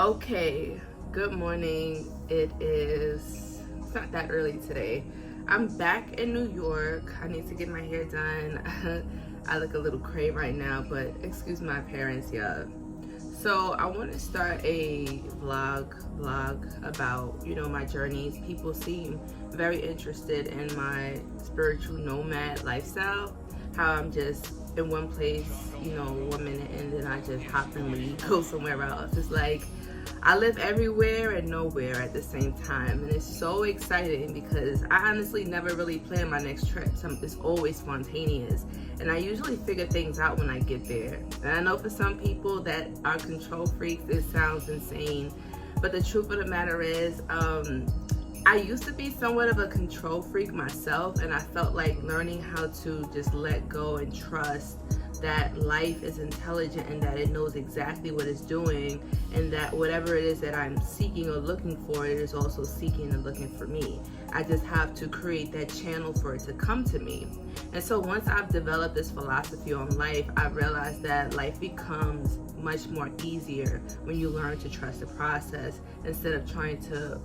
Okay, good morning. It's not that early today. I'm back in New York. I need to get my hair done. I look a little cray right now, but excuse my appearance, yeah. So I want to start a vlog about, my journeys. People seem very interested in my spiritual nomad lifestyle, how I'm just in one place, 1 minute, and then I just hop and leave, go somewhere else. It's like I live everywhere and nowhere at the same time, and it's so exciting because I honestly never really plan my next trip. It's always spontaneous, and I usually figure things out when I get there. And I know for some people that are control freaks, it sounds insane, but the truth of the matter is, I used to be somewhat of a control freak myself, and I felt like learning how to just let go and trust that life is intelligent and that it knows exactly what it's doing, and that whatever it is that I'm seeking or looking for, it is also seeking and looking for me. I just have to create that channel for it to come to me. And so once I've developed this philosophy on life, I realized that life becomes much more easier when you learn to trust the process instead of trying to,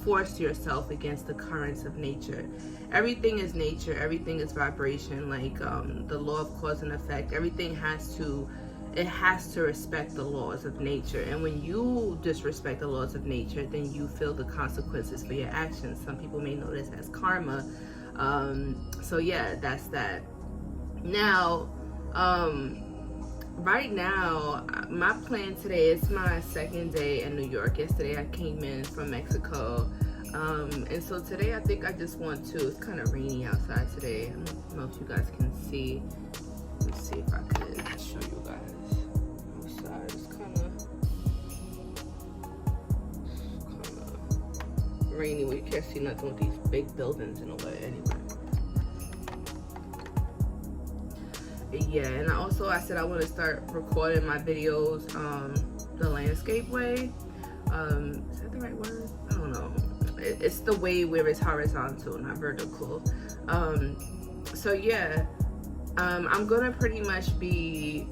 force yourself against the currents of nature. Everything is nature, everything is vibration, like the law of cause and effect. Everything has to respect the laws of nature. And when you disrespect the laws of nature, then you feel the consequences for your actions. Some people may know this as karma. So yeah, that's that. Now, right now, my plan today is my second day in New York. Yesterday I came in from Mexico, and so today I think I just want to, it's kind of rainy outside today. I don't know if you guys can see. Let me see if I could show you guys outside. It's kind of rainy where you can't see nothing with these big buildings in a way anyway. Yeah, and I said I want to start recording my videos the landscape way. Is that the right word? I don't know. It's the way where it's horizontal, not vertical. So yeah, I'm gonna pretty much be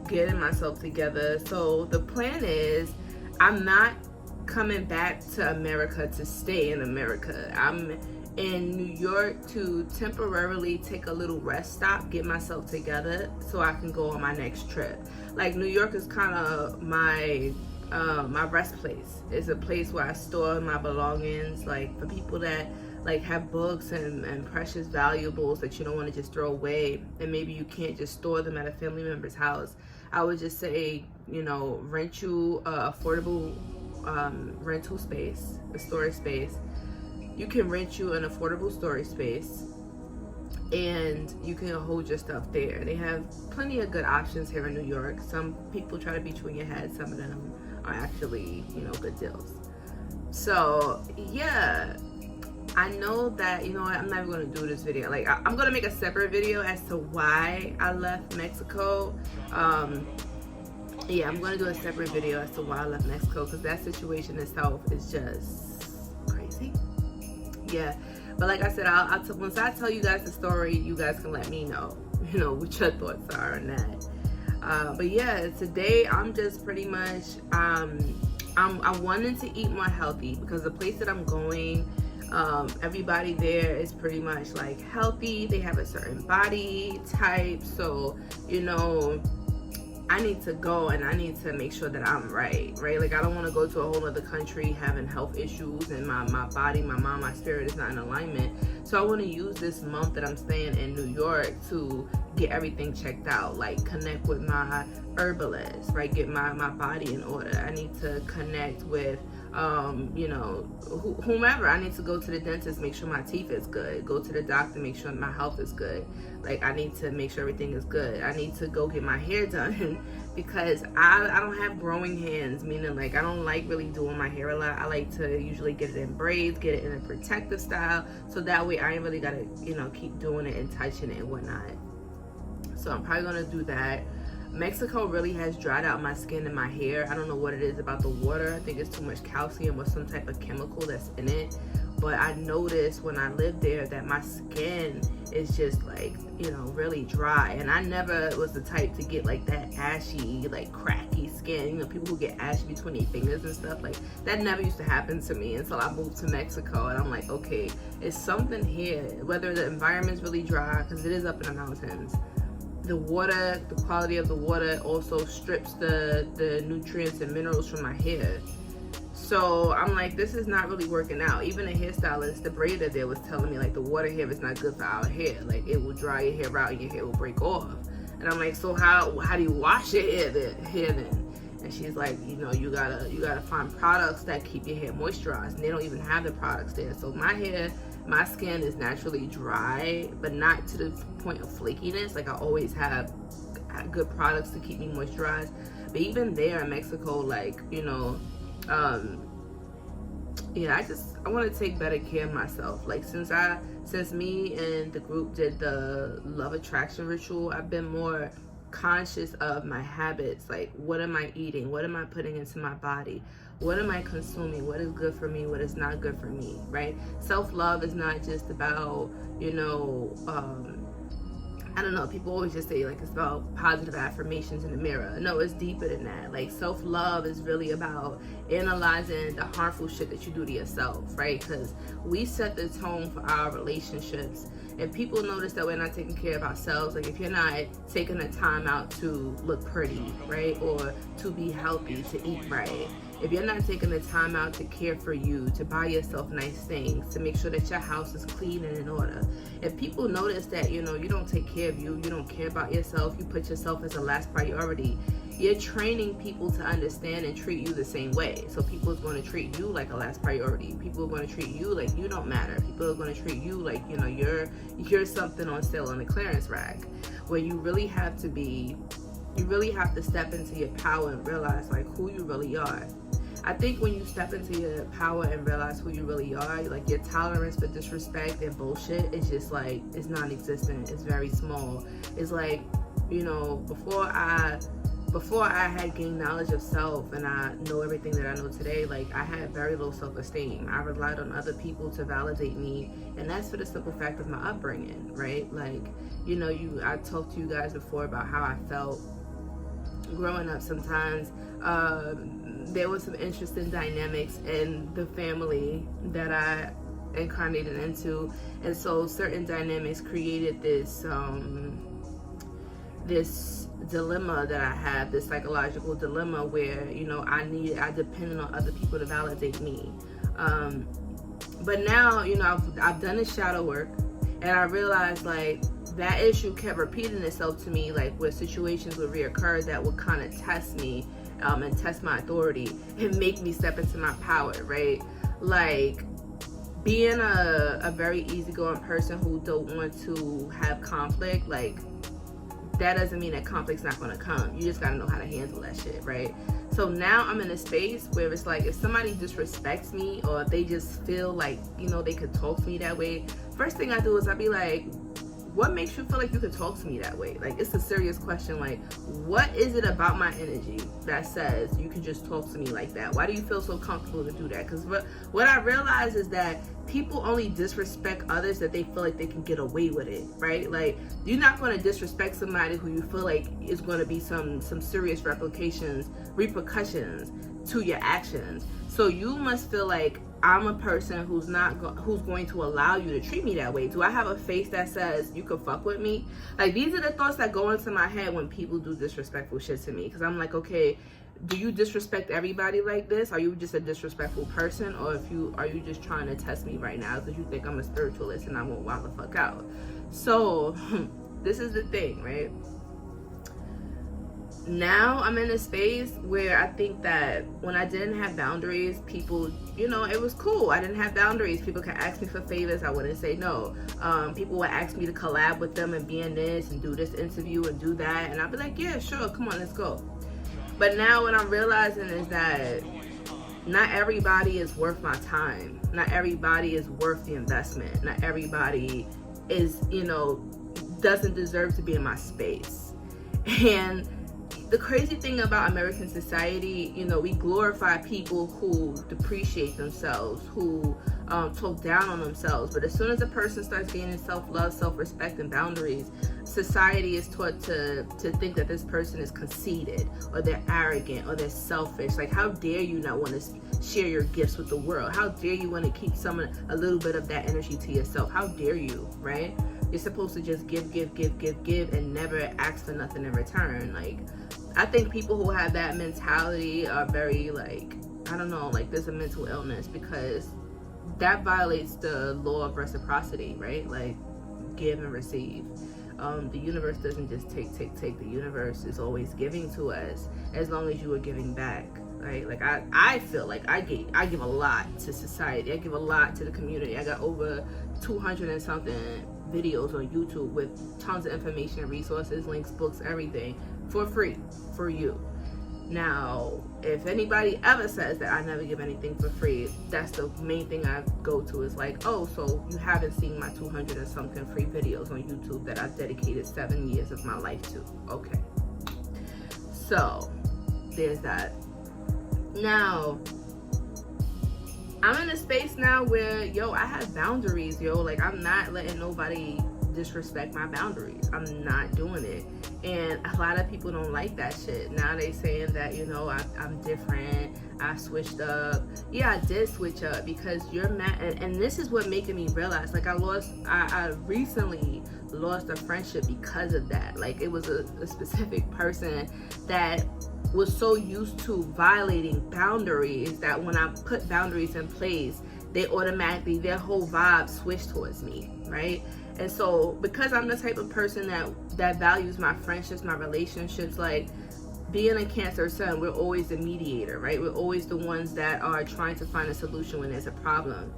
getting myself together. So the plan is, I'm not coming back to America to stay in America. I'm in New York to temporarily take a little rest stop, get myself together so I can go on my next trip. Like, New York is kind of my rest place. It's a place where I store my belongings, like for people that like have books and precious valuables that you don't want to just throw away, and maybe you can't just store them at a family member's house. I would just say, rent you a affordable rental space, a storage space. You can rent you an affordable storage space, and you can hold your stuff there. They have plenty of good options here in New York. Some people try to beat you in your head. Some of them are actually, good deals. So yeah, I know that, I'm not even going to do this video. Like, I'm going to make a separate video as to why I left Mexico. Yeah, I'm going to do a separate video as to why I left Mexico, because that situation itself is just crazy. Yeah, but like I said, once I tell you guys the story, you guys can let me know, what your thoughts are on that. But yeah, today I'm just pretty much, I'm wanting to eat more healthy, because the place that I'm going, everybody there is pretty much like healthy. They have a certain body type, so I need to go and I need to make sure that I'm right? Like, I don't want to go to a whole other country having health issues and my body, my mind, my spirit is not in alignment. So I want to use this month that I'm staying in New York to get everything checked out, like connect with my herbalist, right? Get my body in order. I need to connect with whomever. I need to go to the dentist, make sure my teeth is good, go to the doctor, make sure my health is good. Like, I need to make sure everything is good. I need to go get my hair done because I don't have growing hands, meaning like I don't like really doing my hair a lot. I like to usually get it in braids, get it in a protective style, so that way I ain't really gotta keep doing it and touching it and whatnot. So I'm probably gonna do that. Mexico really has dried out my skin and my hair. I don't know what it is about the water. I think it's too much calcium or some type of chemical that's in it. but I noticed when I lived there that my skin is just like, you know, really dry. And I never was the type to get like that ashy, like cracky skin. You know, people who get ashy between their fingers and stuff, like that never used to happen to me until I moved to Mexico. And I'm like, okay, it's something here. Whether the environment's really dry, because it is up in the mountains, the water, the quality of the water also strips the nutrients and minerals from my hair. So I'm like, this is not really working out. Even a hairstylist, the braider there, was telling me like the water here is not good for our hair. Like it will dry your hair out and your hair will break off. And I'm like, so how do you wash your hair then? And she's like, you know, you gotta find products that keep your hair moisturized. And they don't even have the products there. So my skin is naturally dry, but not to the point of flakiness. Like I always have good products to keep me moisturized. But even there in Mexico, like, you know, yeah, I want to take better care of myself. Like since me and the group did the love attraction ritual, I've been more conscious of my habits. Like, what am I eating? What am I putting into my body? What am I consuming? What is good for me? What is not good for me, right? Self-love is not just about, you know, I don't know, people always just say like it's about positive affirmations in the mirror. No, it's deeper than that. Like self-love is really about analyzing the harmful shit that you do to yourself, right? Because we set the tone for our relationships. If people notice that we're not taking care of ourselves, like if you're not taking the time out to look pretty, right? Or to be healthy, to eat right. If you're not taking the time out to care for you, to buy yourself nice things, to make sure that your house is clean and in order. If people notice that, you know, you don't take care of you, you don't care about yourself, you put yourself as a last priority, you're training people to understand and treat you the same way. So people is going to treat you like a last priority. People are going to treat you like you don't matter. People are going to treat you like, you know, you're something on sale on the clearance rack. Where you really have to step into your power and realize like who you really are. I think when you step into your power and realize who you really are, like your tolerance for disrespect and bullshit is just like, it's non-existent. It's very small. It's like, you know, before I had gained knowledge of self and I know everything that I know today, like I had very low self-esteem. I relied on other people to validate me, and that's for the simple fact of my upbringing, right? Like, you know, I talked to you guys before about how I felt growing up. Sometimes there was some interesting dynamics in the family that I incarnated into, and so certain dynamics created this dilemma that I have, this psychological dilemma where, you know, I depended on other people to validate me. But now, you know, I've done the shadow work, and I realized like that issue kept repeating itself to me, like where situations would reoccur that would kind of test me and test my authority and make me step into my power, right? Like being a very easygoing person who don't want to have conflict, like that doesn't mean that conflict's not going to come. You just got to know how to handle that shit, right? So now I'm in a space where it's like if somebody disrespects me or if they just feel like, you know, they could talk to me that way, first thing I do is I be like, what makes you feel like you could talk to me that way? Like, it's a serious question. Like, what is it about my energy that says you can just talk to me like that? Why do you feel so comfortable to do that? Because what I realize is that people only disrespect others that they feel like they can get away with it, right? Like, you're not going to disrespect somebody who you feel like is going to be some serious repercussions to your actions. So you must feel like I'm a person who's going to allow you to treat me that way. Do I have a face that says you could fuck with me? Like, these are the thoughts that go into my head when people do disrespectful shit to me. Because I'm like, okay, do you disrespect everybody like this? Are you just a disrespectful person? Or are you just trying to test me right now because you think I'm a spiritualist and I won't wild the fuck out? So this is the thing, right? Now I'm in a space where I think that when I didn't have boundaries, people, you know, it was cool. I didn't have boundaries. People could ask me for favors. I wouldn't say no. People would ask me to collab with them and be in this and do this interview and do that. And I'd be like, yeah, sure. Come on, let's go. But now what I'm realizing is that not everybody is worth my time. Not everybody is worth the investment. Not everybody is, you know, doesn't deserve to be in my space. And the crazy thing about American society, you know, we glorify people who depreciate themselves, who talk down on themselves. But as soon as a person starts gaining self-love, self-respect, and boundaries, society is taught to think that this person is conceited, or they're arrogant, or they're selfish. Like, how dare you not want to share your gifts with the world? How dare you want to keep a little bit of that energy to yourself? How dare you, right? You're supposed to just give, and never ask for nothing in return. Like, I think people who have that mentality are very, like, I don't know, like, there's a mental illness, because that violates the law of reciprocity, right? Like, give and receive. The universe doesn't just take. The universe is always giving to us, as long as you are giving back, right? Like, I feel like I give a lot to society. I give a lot to the community. I got over 200 and something videos on YouTube with tons of information and resources, links, books, everything, for free for you. Now, if anybody ever says that I never give anything for free, that's the main thing I go to, is like, oh, so you haven't seen my 200 and something free videos on YouTube that I've dedicated 7 years of my life to. Okay, so there's that. Now, I'm in a space now where, yo, I have boundaries, yo. Like, I'm not letting nobody disrespect my boundaries. I'm not doing it. And a lot of people don't like that shit. Now they saying that, you know, I'm different. I switched up. Yeah, I did switch up, because you're mad. And this is what making me realize, like, I recently lost a friendship because of that. Like, it was a specific person that was so used to violating boundaries that when I put boundaries in place, they automatically, their whole vibe switched towards me, right? And so, because I'm the type of person that values my friendships, my relationships, like, being a Cancer sun, we're always the mediator, right? We're always the ones that are trying to find a solution when there's a problem.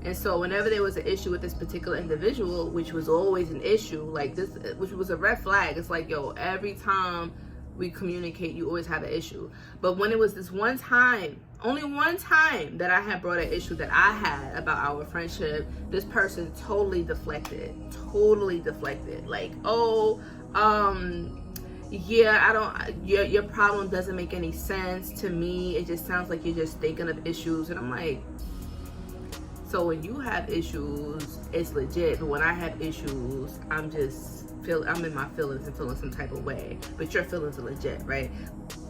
And so whenever there was an issue with this particular individual, which was always an issue, like this, which was a red flag, it's like, yo, every time we communicate, you always have an issue. But when it was this one time, only one time, that I had brought an issue that I had about our friendship, this person totally deflected. Like, oh, yeah, your problem doesn't make any sense to me. It just sounds like you're just thinking of issues. And I'm like, so when you have issues, it's legit. But when I have issues, I'm in my feelings and feeling some type of way. But your feelings are legit, right?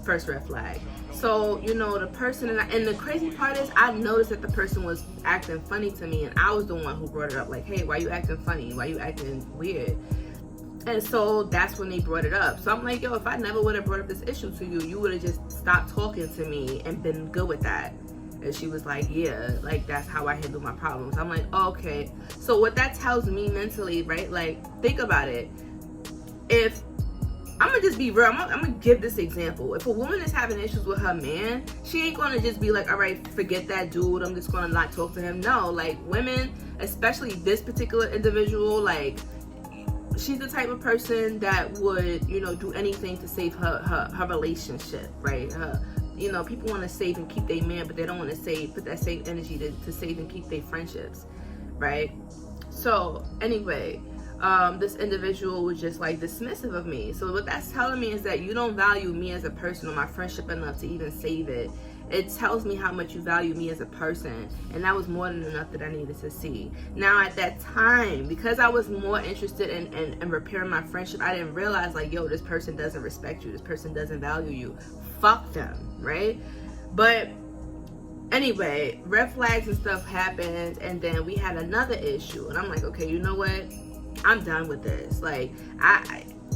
First red flag. So, you know, the person, and the crazy part is, I noticed that the person was acting funny to me, and I was the one who brought it up. Like, hey, why you acting funny? Why you acting weird? And so that's when they brought it up. So I'm like, yo, if I never would have brought up this issue to you, you would have just stopped talking to me and been good with that. And she was like, yeah, like, that's how I handle my problems. I'm like, oh, okay. So what that tells me mentally, right? Like, think about it. If I'm gonna just be real, I'm gonna give this example. If a woman is having issues with her man, she ain't gonna just be like, all right, forget that dude, I'm just gonna not talk to him. No, like, women, especially this particular individual, like, she's the type of person that would, you know, do anything to save her relationship, right? You know, people want to save and keep their man, but they don't want to put that same energy to save and keep their friendships, right? So anyway, this individual was just like dismissive of me. So what that's telling me is that you don't value me as a person or my friendship enough to even save it. It tells me how much you value me as a person, and that was more than enough that I needed to see. Now at that time, because I was more interested in repairing my friendship, I didn't realize, like, yo, this person doesn't respect you, this person doesn't value you. Fuck them, right? But anyway, red flags and stuff happened, and then we had another issue, and I'm like, okay, you know what? I'm done with this. Like,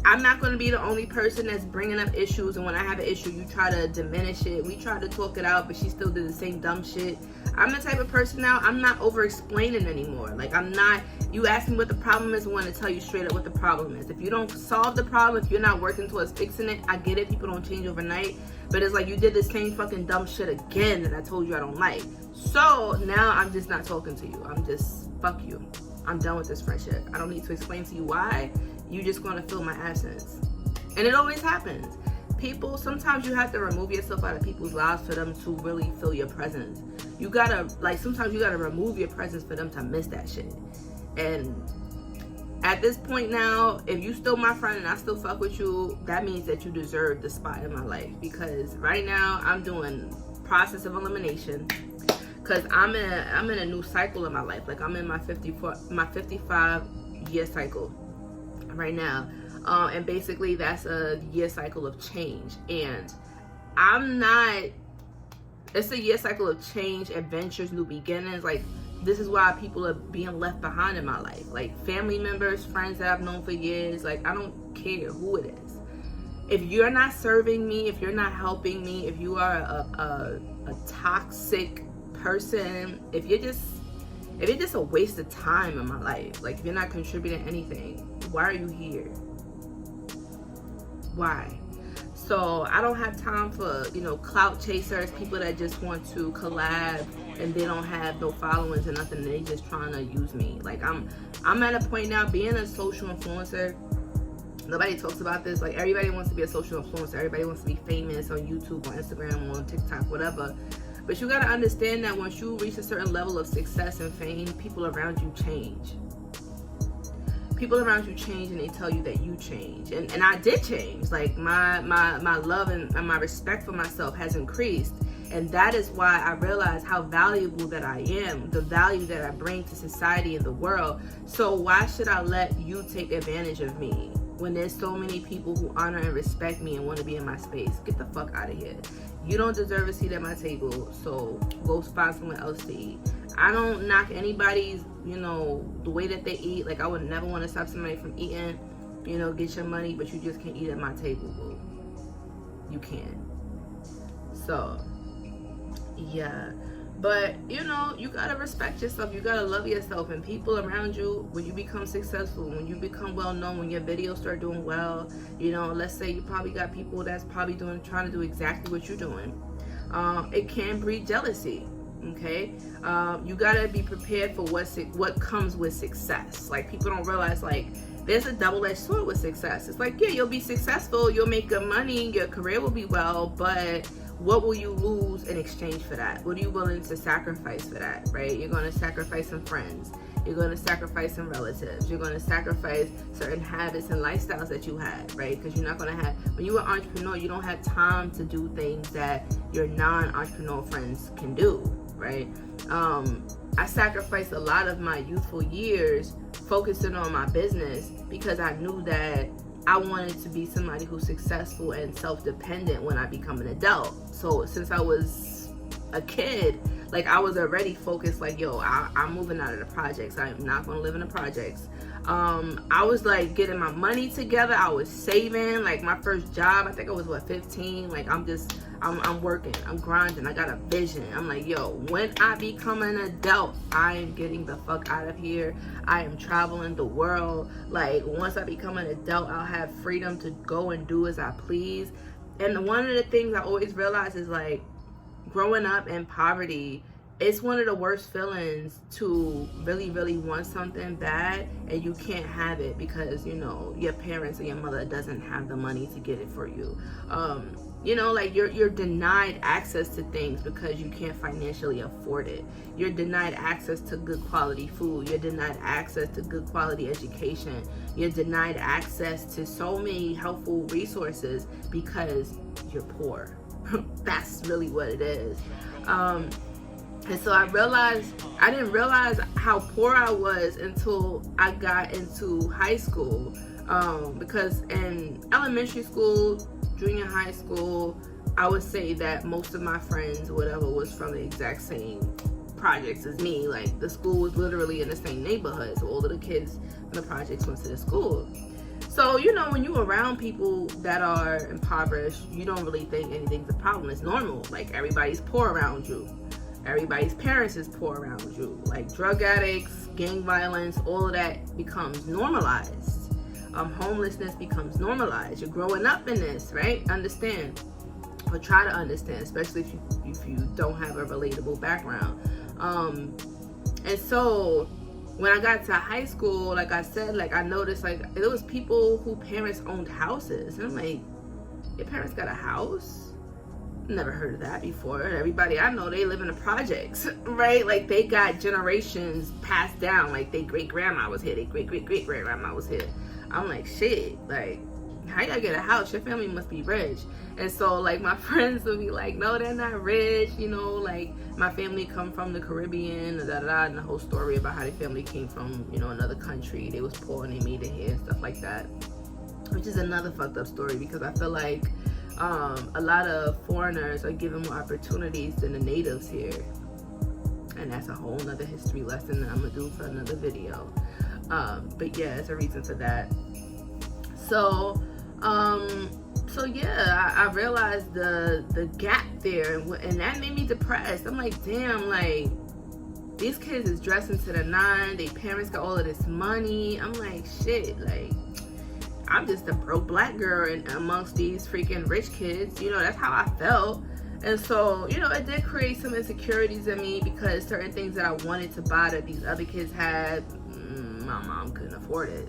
I'm not going to be the only person that's bringing up issues, and when I have an issue, you try to diminish it. We try to talk it out, but she still did the same dumb shit. I'm the type of person now, I'm not over-explaining anymore. Like, I'm not, you ask me what the problem is, I want to tell you straight up what the problem is. If you don't solve the problem, if you're not working towards fixing it, I get it, people don't change overnight, but it's like, you did the same fucking dumb shit again that I told you I don't like. So now I'm just not talking to you. I'm just, fuck you. I'm done with this friendship. I don't need to explain to you why. You're just going to feel my absence. And it always happens. People, sometimes you have to remove yourself out of people's lives for them to really feel your presence. You gotta, like, sometimes you gotta remove your presence for them to miss that shit. And at this point now, if you still my friend and I still fuck with you, that means that you deserve the spot in my life. Because right now I'm doing process of elimination, because I'm in a new cycle in my life. Like I'm in my 55 year cycle right now, and basically that's a year cycle of change. And it's a year cycle of change, adventures, new beginnings. Like, this is why people are being left behind in my life. Like, family members, friends that I've known for years. Like, I don't care who it is. If you're not serving me, if you're not helping me, if you are a toxic person, if you're just a waste of time in my life, like if you're not contributing anything, why are you here? Why? So I don't have time for, clout chasers, people that just want to collab and they don't have no followers or nothing. They just trying to use me. Like I'm at a point now, being a social influencer. Nobody talks about this. Like, everybody wants to be a social influencer. Everybody wants to be famous on YouTube, on Instagram, on TikTok, whatever. But you gotta understand that once you reach a certain level of success and fame, people around you change. People around you change, and they tell you that you change. And I did change. Like, my love and my respect for myself has increased. And that is why I realize how valuable that I am, the value that I bring to society and the world. So why should I let you take advantage of me when there's so many people who honor and respect me and want to be in my space? Get the fuck out of here. You don't deserve a seat at my table, so go find someone else to eat. I don't knock anybody's, the way that they eat. Like, I would never want to stop somebody from eating. Get your money, but you just can't eat at my table, boo. You can. So, yeah. But, you gotta respect yourself. You gotta love yourself. And people around you, when you become successful, when you become well known, when your videos start doing well, let's say you probably got people that's probably trying to do exactly what you're doing. It can breed jealousy. Okay, you gotta be prepared for what comes with success. Like, people don't realize, like, there's a double-edged sword with success. It's like, yeah, you'll be successful, you'll make good money, your career will be well, but what will you lose in exchange for that? What are you willing to sacrifice for that, right? You're going to sacrifice some friends. You're going to sacrifice some relatives. You're going to sacrifice certain habits and lifestyles that you had, right? Because you're not going to have, when you're an entrepreneur, you don't have time to do things that your non-entrepreneur friends can do, right? I sacrificed a lot of my youthful years focusing on my business because I knew that I wanted to be somebody who's successful and self-dependent when I become an adult. So since I was a kid, like, I was already focused, like, yo, I'm moving out of the projects. I'm not going to live in the projects. I was like getting my money together. I was saving. Like, my first job, I think I was 15. Like, I'm working, I'm grinding, I got a vision. I'm like, yo, when I become an adult, I am getting the fuck out of here. I am traveling the world. Like, once I become an adult, I'll have freedom to go and do as I please. And one of the things I always realize is, like, growing up in poverty, it's one of the worst feelings to really, really want something bad and you can't have it because, your parents or your mother doesn't have the money to get it for you. Like, you're denied access to things because you can't financially afford it. You're denied access to good quality food. You're denied access to good quality education. You're denied access to so many helpful resources because you're poor. That's really what it is. And so I didn't realize how poor I was until I got into high school. Because in elementary school, junior high school, I would say that most of my friends, whatever, was from the exact same projects as me. Like, the school was literally in the same neighborhood, so all of the kids from the projects went to the school. So, when you're around people that are impoverished, you don't really think anything's a problem. It's normal. Like, everybody's poor around you. Everybody's parents is poor around you. Like, drug addicts, gang violence, all of that becomes normalized. Homelessness becomes normalized. You're growing up in this, right? Understand, or try to understand, especially if you don't have a relatable background. And so when I got to high school, like I said, like, I noticed, like, there was people who parents owned houses, and I'm like, your parents got a house? Never heard of that before. Everybody I know, they live in the projects, right? Like, they got generations passed down. Like, they great-grandma was here, they great-great-great-grandma was here. I'm like, shit, like, how y'all get a house? Your family must be rich. And so, like, my friends will be like, no, they're not rich, you know, like, my family come from the Caribbean, and the whole story about how their family came from, you know, another country. They was poor and they made it here and stuff like that, which is another fucked up story, because I feel like a lot of foreigners are given more opportunities than the natives here, and that's a whole nother history lesson that I'm gonna do for another video. But yeah, it's a reason for that. So yeah, I realized the gap there, and that made me depressed. I'm like, damn, like, these kids is dressing to the nine, their parents got all of this money. I'm like, shit, like, I'm just a broke black girl amongst these freaking rich kids. You know, that's how I felt. And so, you know, it did create some insecurities in me, because certain things that I wanted to buy that these other kids had, my mom couldn't afford it.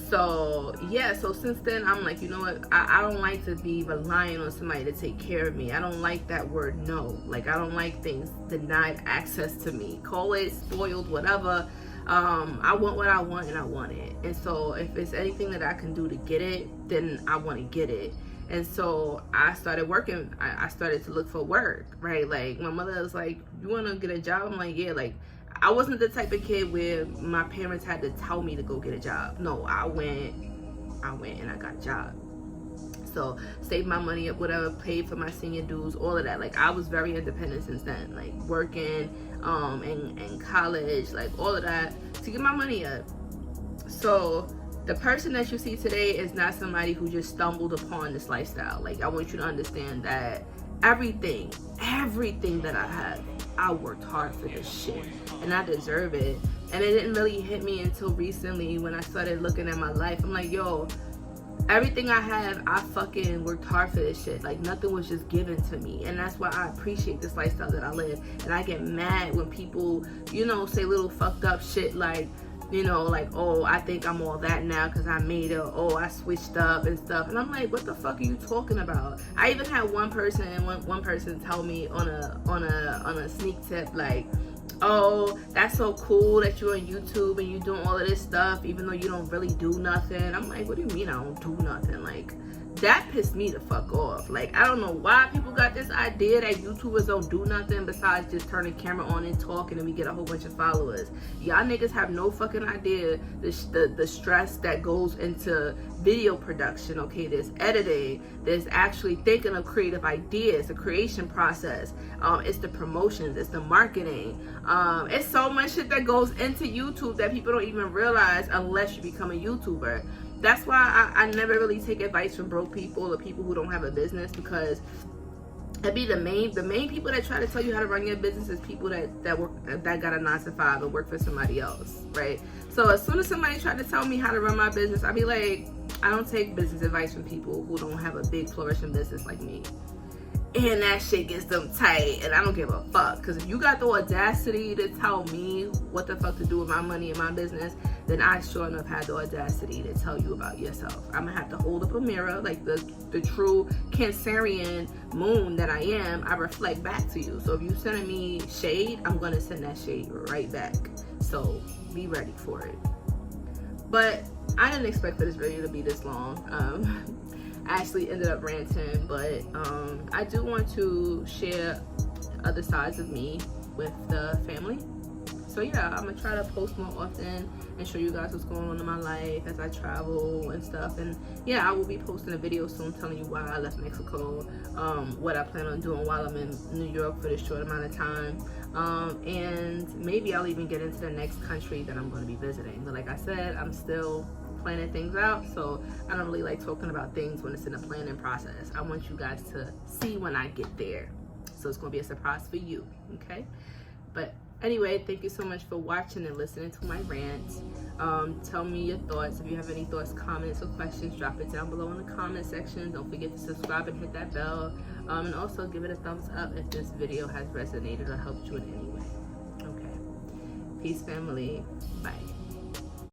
So yeah, so since then I'm like, you know what, I don't like to be relying on somebody to take care of me. I don't like that word no. Like, I don't like things denied access to me. Call it spoiled, whatever. I want what I want, and I want it. And so if it's anything that I can do to get it, then I want to get it. And so I started working. I started to look for work, right? Like, my mother was like, you want to get a job? I'm like, yeah. Like, I wasn't the type of kid where my parents had to tell me to go get a job. No, I went and I got a job. So saved my money up, whatever, paid for my senior dues, all of that. Like, I was very independent since then, like working in college, like all of that, to get my money up. So the person that you see today is not somebody who just stumbled upon this lifestyle. Like, I want you to understand that everything that I have, I worked hard for this shit, and I deserve it. And it didn't really hit me until recently when I started looking at my life. I'm like, yo, everything I have, I fucking worked hard for this shit. Like, nothing was just given to me. And that's why I appreciate this lifestyle that I live. And I get mad when people, you know, say little fucked up shit like, you know, like, oh, I think I'm all that now because I made it. Oh, I switched up and stuff. And I'm like, what the fuck are you talking about? I even had one person tell me on a sneak tip, like, oh, that's so cool that you're on YouTube and you're doing all of this stuff even though you don't really do nothing. I'm like, what do you mean I don't do nothing? Like, that pissed me the fuck off. Like, I don't know why people got this idea that YouTubers don't do nothing besides just turn the camera on and talk, and then we get a whole bunch of followers. Y'all niggas have no fucking idea the stress that goes into video production, okay? There's editing, there's actually thinking of creative ideas, the creation process, it's the promotions, it's the marketing, it's so much shit that goes into YouTube that people don't even realize unless you become a YouTuber. That's why I never really take advice from broke people or people who don't have a business, because it'd be the main people that try to tell you how to run your business is people that got a 9-to-5 or work for somebody else, right? So as soon as somebody tried to tell me how to run my business, I'd be like, I don't take business advice from people who don't have a big flourishing business like me. And that shit gets them tight, and I don't give a fuck. Because if you got the audacity to tell me what the fuck to do with my money and my business, then I sure enough had the audacity to tell you about yourself. I'm gonna have to hold up a mirror, like the true Cancerian moon that I am. I reflect back to you. So if you sending me shade, I'm gonna send that shade right back. So be ready for it. But I didn't expect for this video to be this long. I actually ended up ranting, but I do want to share other sides of me with the family. So yeah, I'm gonna try to post more often and show you guys what's going on in my life as I travel and stuff. And yeah, I will be posting a video soon telling you why I left Mexico, what I plan on doing while I'm in New York for this short amount of time, and maybe I'll even get into the next country that I'm going to be visiting. But like I said, I'm still planning things out, so I don't really like talking about things when it's in the planning process. I want you guys to see when I get there, so it's going to be a surprise for you, okay? But anyway, thank you so much for watching and listening to my rant. Tell me your thoughts. If you have any thoughts, comments, or questions, drop it down below in the comment section. Don't forget to subscribe and hit that bell, and also give it a thumbs up if this video has resonated or helped you in any way. Okay, peace family, bye.